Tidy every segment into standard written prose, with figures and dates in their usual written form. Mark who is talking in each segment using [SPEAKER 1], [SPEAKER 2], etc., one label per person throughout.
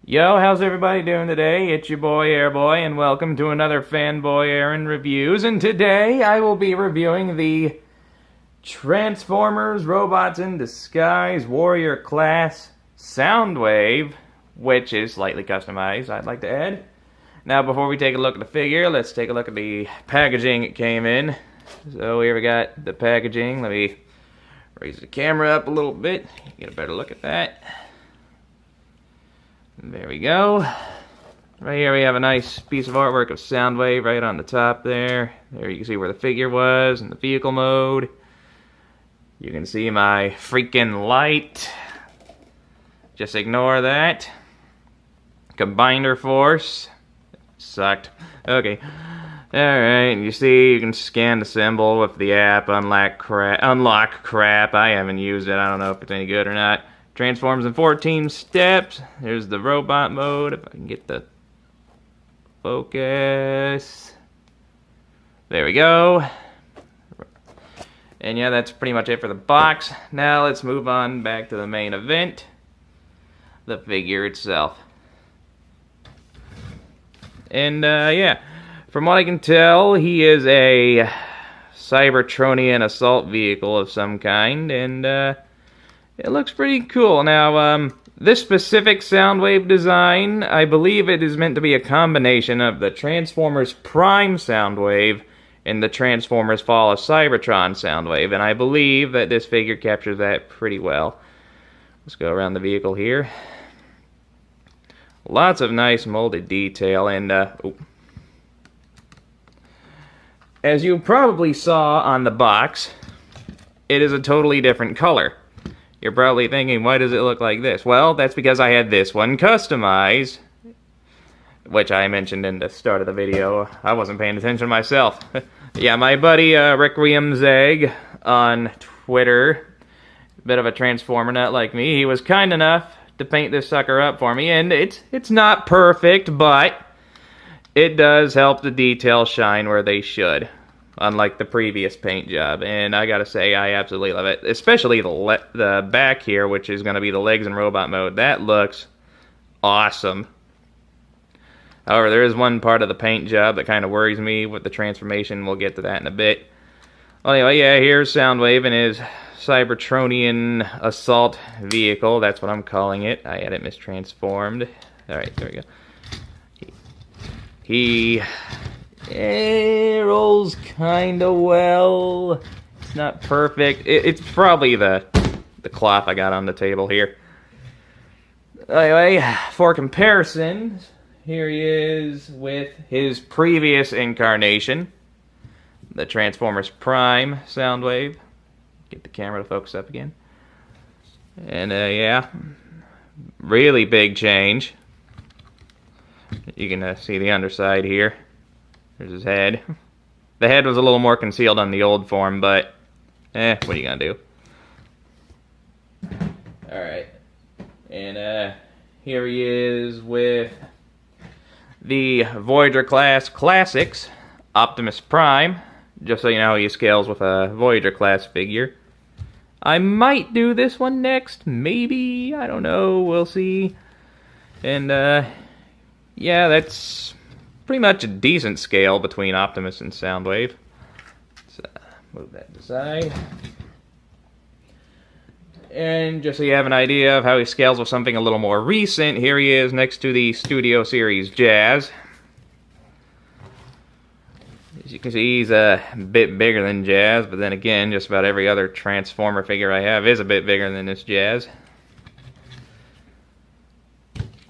[SPEAKER 1] Yo, how's everybody doing today? It's your boy Airboy, and welcome to another FanBoyAaron Reviews. And today I will be reviewing the Transformers Robots in Disguise Warrior Class Soundwave, which is slightly customized, I'd like to add. Now, before we take a look at the figure, let's take a look at the packaging it came in. So here we got the packaging. Let me raise the camera up a little bit, get a better look at that. There we go. Right here we have a nice piece of artwork of Soundwave right on the top there. There you can see where the figure was in the vehicle mode. You can see my freaking light. Just ignore that. Combiner force. Sucked. Okay. Alright, you see you can scan the symbol with the app, unlock crap. I haven't used it, I don't know if it's any good or not. Transforms in 14 steps. There's the robot mode, if I can get the focus. There we go. And yeah, that's pretty much it for the box. Now let's move on back to the main event, the figure itself. And yeah, from what I can tell, he is a Cybertronian assault vehicle of some kind, and it looks pretty cool. Now, this specific Soundwave design, I believe it is meant to be a combination of the Transformers Prime Soundwave and the Transformers Fall of Cybertron Soundwave, and I believe that this figure captures that pretty well. Let's go around the vehicle here. Lots of nice molded detail, and as you probably saw on the box, it is a totally different color. You're probably thinking, why does it look like this? Well, that's because I had this one customized, which I mentioned in the start of the video. I wasn't paying attention myself. Yeah, my buddy Requiem Zeg on Twitter, a bit of a Transformer nut like me, he was kind enough to paint this sucker up for me, and it's not perfect, but it does help the details shine where they should, unlike the previous paint job. And I gotta say, I absolutely love it, especially the back here, which is gonna be the legs in robot mode. That looks awesome. However, there is one part of the paint job that kind of worries me with the transformation. We'll get to that in a bit. Well, anyway, yeah, here's Soundwave and his Cybertronian assault vehicle. That's what I'm calling it. I had it mistransformed. Alright, there we go. He rolls kinda well. It's not perfect. It's probably the cloth I got on the table here. Anyway, for comparison, here he is with his previous incarnation, the Transformers Prime Soundwave. Get the camera to focus up again. And yeah, really big change. You can see the underside here. There's his head. The head was a little more concealed on the old form, but what are you gonna do? Alright. And here he is with the Voyager class classics, Optimus Prime. Just so you know how he scales with a Voyager class figure. I might do this one next, maybe, I don't know, we'll see. And yeah, that's pretty much a decent scale between Optimus and Soundwave. Let's move that aside. And just so you have an idea of how he scales with something a little more recent, here he is next to the Studio Series Jazz. As you can see, he's a bit bigger than Jazz, but then again, just about every other Transformer figure I have is a bit bigger than this Jazz.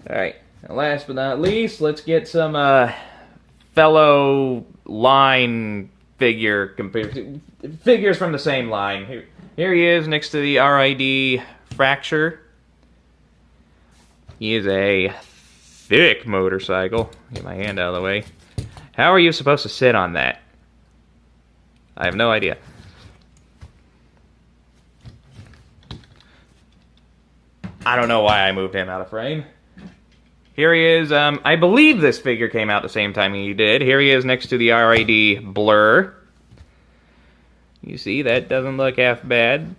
[SPEAKER 1] Alright, last but not least, let's get some fellow line figures from the same line. Here he is next to the RID Fracture. He is a thick motorcycle. Get my hand out of the way. How are you supposed to sit on that? I have no idea. I don't know why I moved him out of frame. Here he is. I believe this figure came out the same time he did. Here he is next to the RID Blur. You see, that doesn't look half bad.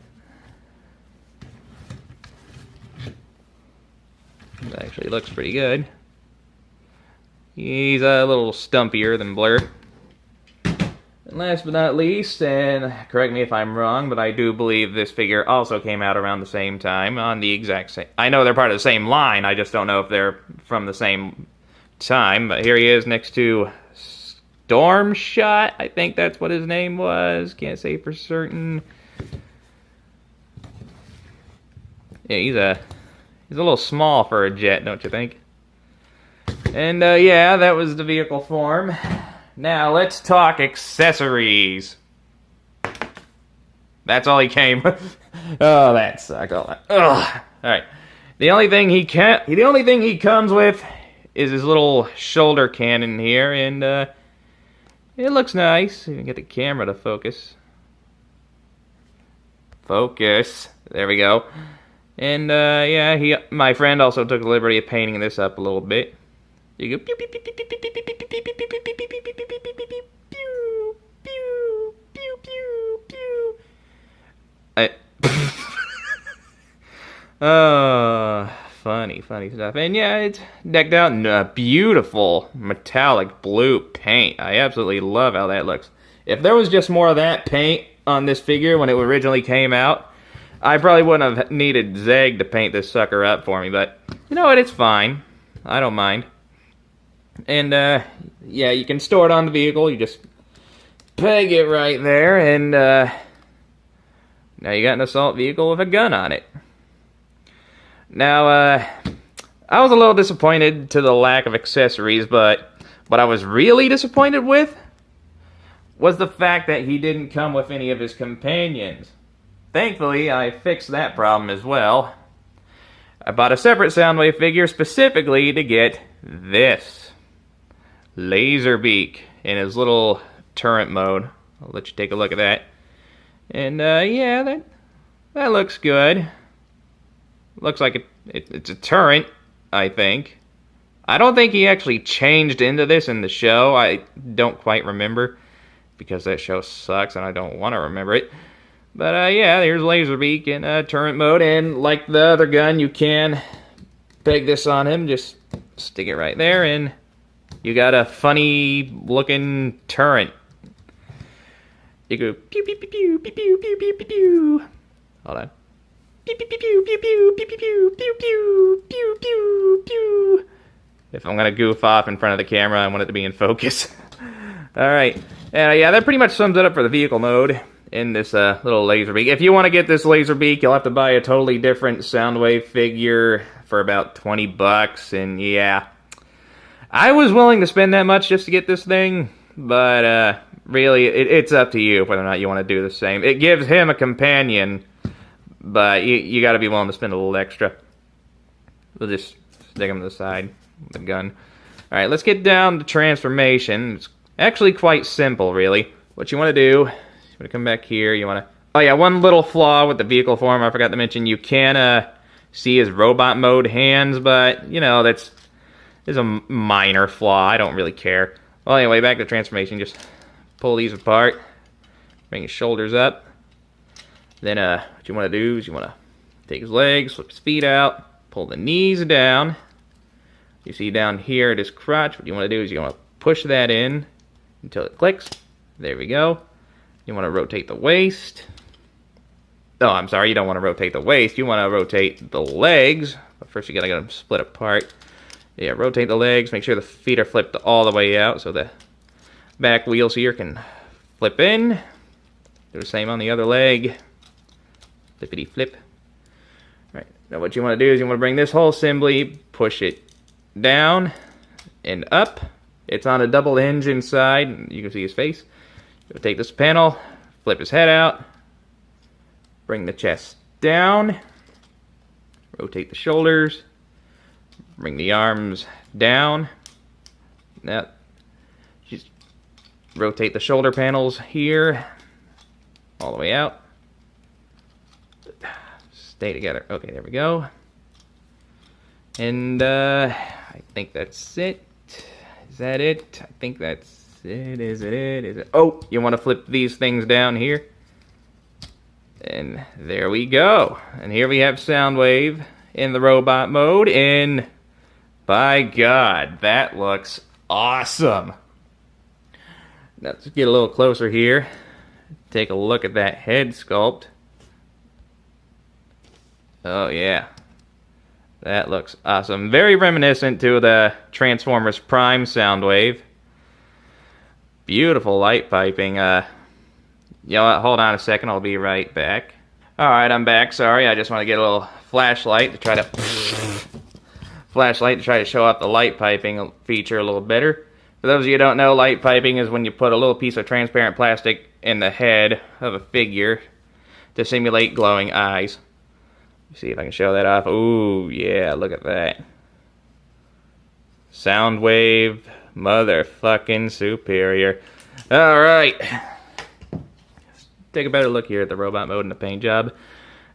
[SPEAKER 1] It actually looks pretty good. He's a little stumpier than Blur. And last but not least, and correct me if I'm wrong, but I do believe this figure also came out around the same time on the exact same... I know they're part of the same line, I just don't know if they're from the same time. But here he is next to Storm Shot. I think that's what his name was. Can't say for certain. Yeah, he's a little small for a jet, don't you think? And yeah, that was the vehicle form. Now, let's talk accessories. That's all he came with. Oh, that sucked. Ugh. Alright. The only thing he comes with is his little shoulder cannon here, and it looks nice. You can get the camera to focus. Focus. There we go. And yeah, my friend also took the liberty of painting this up a little bit. You go pew pew pew pew pew pew pew pew pew pew pew pew pew pew pew pew pew pew. Oh, funny stuff. And yeah, it's decked out in a beautiful metallic blue paint. I absolutely love how that looks. If there was just more of that paint on this figure when it originally came out, I probably wouldn't have needed Zeg to paint this sucker up for me. But you know what? It's fine. I don't mind. And, yeah, you can store it on the vehicle. You just peg it right there, and, now you got an assault vehicle with a gun on it. Now, I was a little disappointed to the lack of accessories, but what I was really disappointed with was the fact that he didn't come with any of his companions. Thankfully, I fixed that problem as well. I bought a separate Soundwave figure specifically to get this. Laserbeak in his little turret mode. I'll let you take a look at that. And yeah, that looks good. Looks like it's a turret, I think. I don't think he actually changed into this in the show. I don't quite remember because that show sucks and I don't want to remember it. But yeah, here's Laserbeak in turret mode, and like the other gun, you can peg this on him. Just stick it right there, and you got a funny looking turret. You go pew pew pew pew pew pew pew pew pew pew. Hold on. Pew pew pew pew pew pew pew pew pew pew pew pew pew. If I'm gonna goof off in front of the camera, I want it to be in focus. All right. Yeah, that pretty much sums it up for the vehicle mode in this little Laserbeak. If you want to get this Laserbeak, you'll have to buy a totally different Soundwave figure for about 20 bucks, and yeah. I was willing to spend that much just to get this thing, but really, it's up to you whether or not you want to do the same. It gives him a companion, but you got to be willing to spend a little extra. We'll just stick him to the side with the gun. All right, let's get down to transformation. It's actually quite simple, really. What you want to do, you want to come back here. You want to... Oh yeah, one little flaw with the vehicle form I forgot to mention. You can see his robot mode hands, but you know that's a minor flaw. I don't really care. Well, anyway, back to transformation. Just pull these apart, bring his shoulders up. Then what you want to do is you want to take his legs, flip his feet out, pull the knees down. You see down here at his crotch, what you want to do is you want to push that in until it clicks. There we go. You want to rotate the waist. Oh, I'm sorry, you don't want to rotate the waist. You want to rotate the legs. But first you got to get them split apart. Yeah, rotate the legs. Make sure the feet are flipped all the way out so the back wheels here can flip in. Do the same on the other leg. Flippity flip. All right. Now what you want to do is you want to bring this whole assembly, push it down and up. It's on a double hinge inside. You can see his face. You'll take this panel, flip his head out, bring the chest down, rotate the shoulders, bring the arms down. Now, just rotate the shoulder panels here, all the way out. Stay together. Okay, there we go. And I think that's it. Is that it? I think that's it. Is it? Oh, you want to flip these things down here. And there we go. And here we have Soundwave in the robot mode, and by God, that looks awesome. Let's get a little closer here. Take a look at that head sculpt. Oh yeah. That looks awesome. Very reminiscent to the Transformers Prime Soundwave. Beautiful light piping. You know what? Hold on a second. I'll be right back. Alright, I'm back. Sorry, I just want to get a little flashlight to try to show off the light piping feature a little better. For those of you who don't know, light piping is when you put a little piece of transparent plastic in the head of a figure to simulate glowing eyes. See if I can show that off. Ooh, yeah, look at that. Soundwave, motherfucking superior. Alright. Take a better look here at the robot mode and the paint job.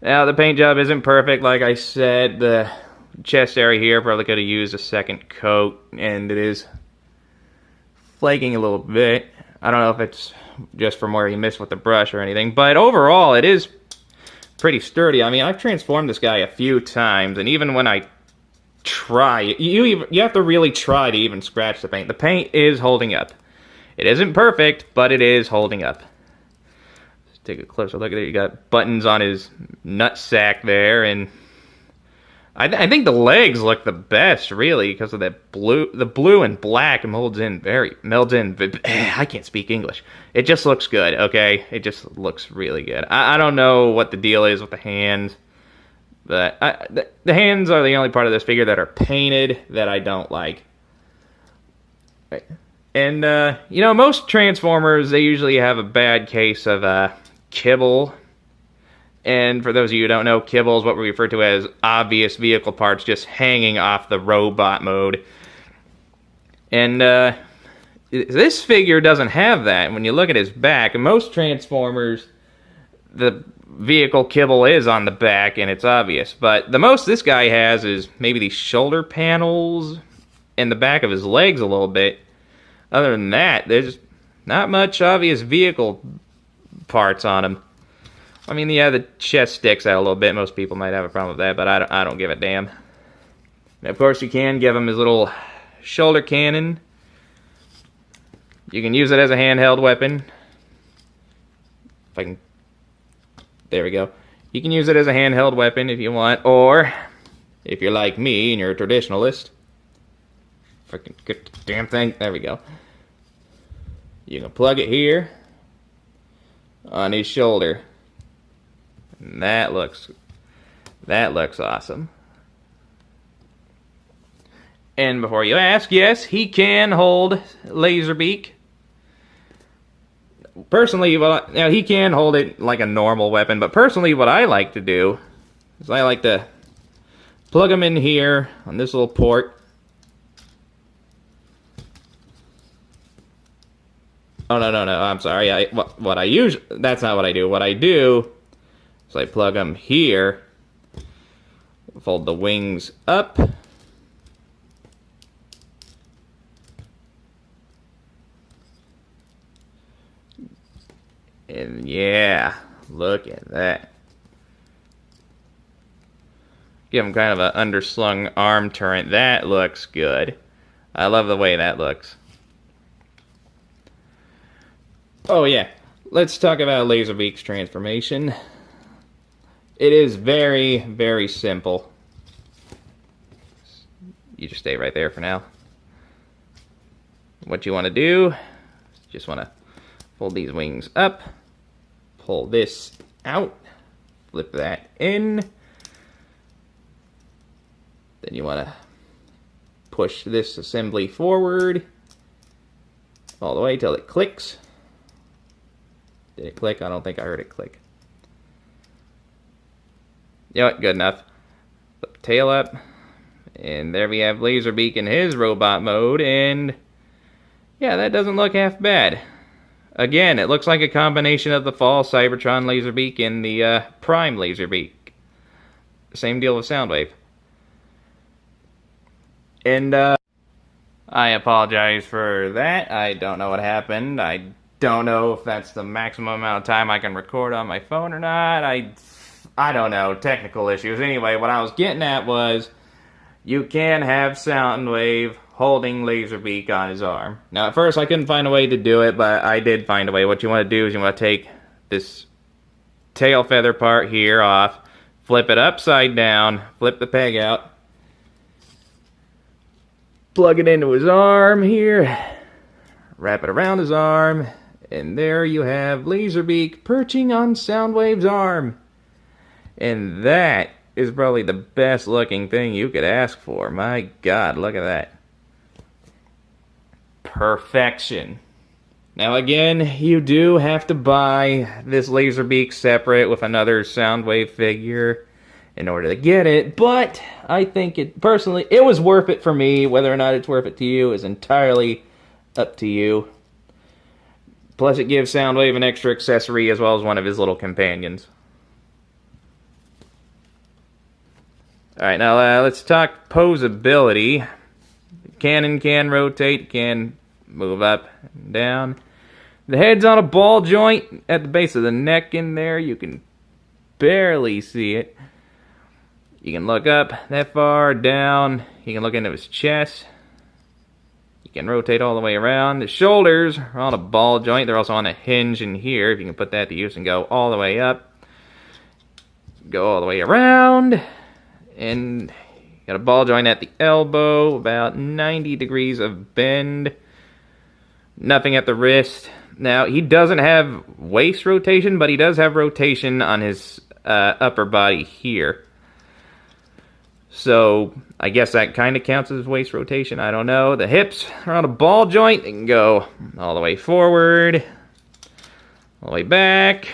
[SPEAKER 1] Now, the paint job isn't perfect, like I said. The chest area here probably could have used a second coat, and it is flaking a little bit. I don't know if it's just from where you missed with the brush or anything, but overall, it is pretty sturdy. I mean, I've transformed this guy a few times, and even when I try, you have to really try to even scratch the paint. The paint is holding up. It isn't perfect, but it is holding up. Let's take a closer look at it. You got buttons on his nutsack there, and I think the legs look the best, really, because of that blue. The blue and black melds in. I can't speak English. It just looks good, okay? It just looks really good. I don't know what the deal is with the hands, but the hands are the only part of this figure that are painted that I don't like. And, you know, most Transformers, they usually have a bad case of kibble. And for those of you who don't know, kibble is what we refer to as obvious vehicle parts just hanging off the robot mode. And this figure doesn't have that. When you look at his back, in most Transformers, the vehicle kibble is on the back and it's obvious. But the most this guy has is maybe these shoulder panels and the back of his legs a little bit. Other than that, there's not much obvious vehicle parts on him. I mean, yeah, the chest sticks out a little bit. Most people might have a problem with that, but I don't give a damn. And of course, you can give him his little shoulder cannon. You can use it as a handheld weapon. If I can... There we go. You can use it as a handheld weapon if you want, or if you're like me and you're a traditionalist. Freaking good damn thing. There we go. You can plug it here on his shoulder. And that looks awesome. And before you ask, yes, he can hold Laserbeak. Personally, now he can hold it like a normal weapon, but personally what I like to do is I like to plug him in here on this little port. Oh, no, I'm sorry. That's not what I do. What I do is I plug them here, fold the wings up, and yeah, look at that. Give him kind of an underslung arm turret. That looks good. I love the way that looks. Oh yeah, let's talk about Laserbeak's transformation. It is very, very simple. You just stay right there for now. What you want to do, just want to fold these wings up, pull this out, flip that in. Then you want to push this assembly forward all the way till it clicks. Did it click? I don't think I heard it click. You know what? Good enough. Flip the tail up. And there we have Laserbeak in his robot mode. And yeah, that doesn't look half bad. Again, it looks like a combination of the Fall Cybertron Laserbeak and the Prime Laserbeak. Same deal with Soundwave. And I apologize for that. I don't know what happened. I don't know if that's the maximum amount of time I can record on my phone or not. I I don't know, technical issues. Anyway, what I was getting at was you can have Soundwave holding Laserbeak on his arm. Now, at first, I couldn't find a way to do it, but I did find a way. What you want to do is you want to take this tail feather part here off, flip it upside down, flip the peg out, plug it into his arm here, wrap it around his arm, and there you have Laserbeak perching on Soundwave's arm. And that is probably the best looking thing you could ask for. My God, look at that. Perfection. Now again, you do have to buy this Laserbeak separate with another Soundwave figure in order to get it, but I think it was worth it for me. Whether or not it's worth it to you is entirely up to you. Plus it gives Soundwave an extra accessory as well as one of his little companions. Alright, now let's talk posability. Cannon can rotate, can move up and down. The head's on a ball joint at the base of the neck in there. You can barely see it. You can look up that far, down. You can look into his chest. You can rotate all the way around. The shoulders are on a ball joint. They're also on a hinge in here. If you can put that to use and go all the way up. Go all the way around. And got a ball joint at the elbow, about 90 degrees of bend. Nothing at the wrist. Now, he doesn't have waist rotation, but he does have rotation on his upper body here. So, I guess that kind of counts as waist rotation. I don't know. The hips are on a ball joint. They can go all the way forward, all the way back.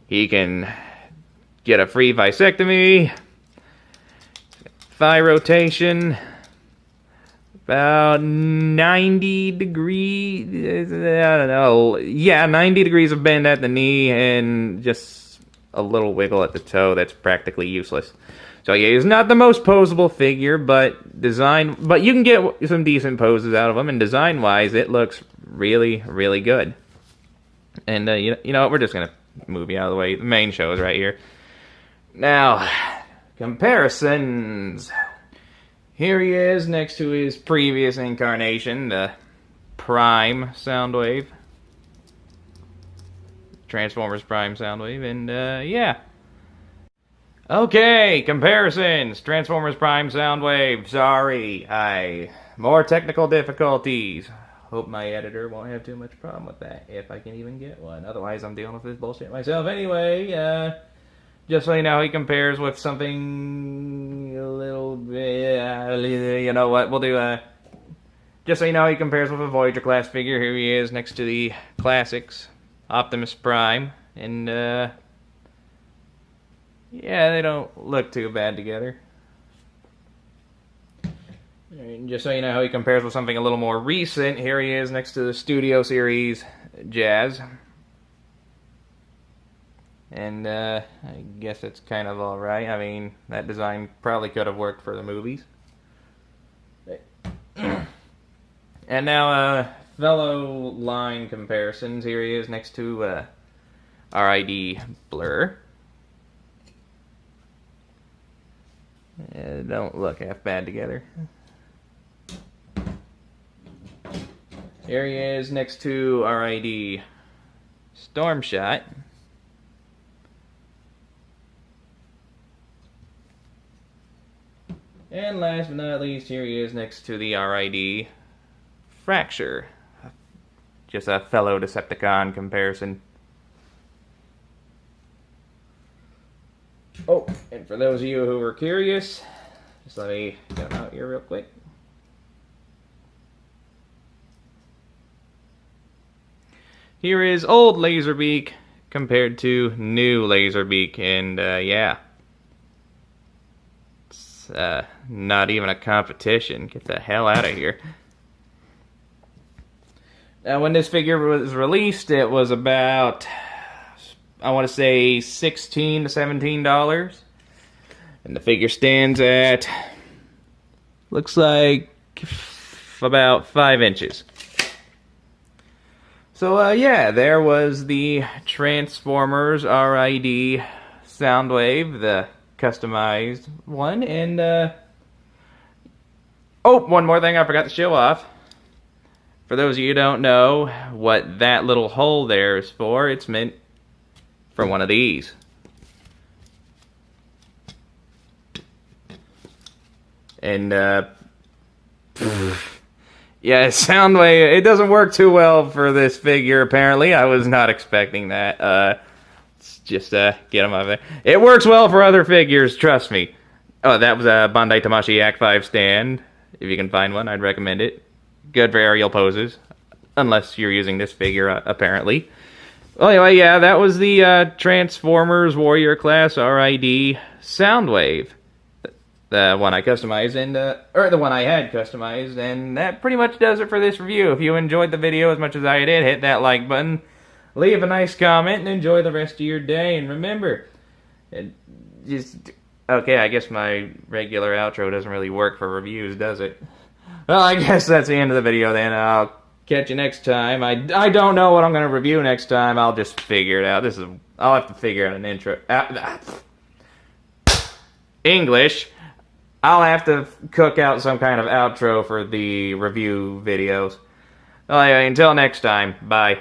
[SPEAKER 1] He can get a free vasectomy. Thigh rotation. About 90 degrees, I don't know. Yeah, 90 degrees of bend at the knee and just a little wiggle at the toe. That's practically useless. So yeah, he's not the most posable figure, but you can get some decent poses out of him, and design-wise, it looks really, really good. And you know what? We're just gonna move you out of the way. The main show is right here. Now, comparisons. Here he is next to his previous incarnation, the Prime Soundwave. Transformers Prime Soundwave, and yeah. Okay, comparisons. Transformers Prime Soundwave. Sorry, more technical difficulties. Hope my editor won't have too much problem with that, if I can even get one. Otherwise, I'm dealing with this bullshit myself anyway. Just so you know, he compares with something a little bit, you know what, we'll do, just so you know, he compares with a Voyager class figure. Here he is next to the classics, Optimus Prime, and, yeah, they don't look too bad together. And just so you know how he compares with something a little more recent, here he is next to the Studio Series Jazz. And I guess it's kind of alright. I mean, that design probably could have worked for the movies. And now, fellow line comparisons. Here he is next to RID Blur. Don't look half bad together. Here he is next to RID Stormshot. And last but not least, here he is next to the RID Fracture. Just a fellow Decepticon comparison. Oh, and for those of you who were curious, just let me get him out here real quick. Here is old Laserbeak compared to new Laserbeak, and yeah. It's not even a competition. Get the hell out of here. Now, when this figure was released, it was about, I want to say, $16 to $17. And the figure stands at, looks like, about 5 inches. So, yeah, there was the Transformers RID Soundwave, the customized one, and, oh, one more thing I forgot to show off. For those of you who don't know what that little hole there is for, it's meant for one of these. And, yeah, Soundwave, it doesn't work too well for this figure, apparently. I was not expecting that. Let's just, get him out of there. It works well for other figures, trust me. Oh, that was a Bandai Tamashii Act 5 stand. If you can find one, I'd recommend it. Good for aerial poses. Unless you're using this figure, apparently. Well, anyway, yeah, that was the Transformers Warrior Class RID Soundwave. The one I customized, and, or the one I had customized, and that pretty much does it for this review. If you enjoyed the video as much as I did, hit that like button, leave a nice comment, and enjoy the rest of your day. And remember, okay, I guess my regular outro doesn't really work for reviews, does it? Well, I guess that's the end of the video then. I'll catch you next time. I don't know what I'm going to review next time. I'll just figure it out. I'll have to figure out an intro. English. I'll have to cook out some kind of outro for the review videos. Well, anyway, until next time, bye.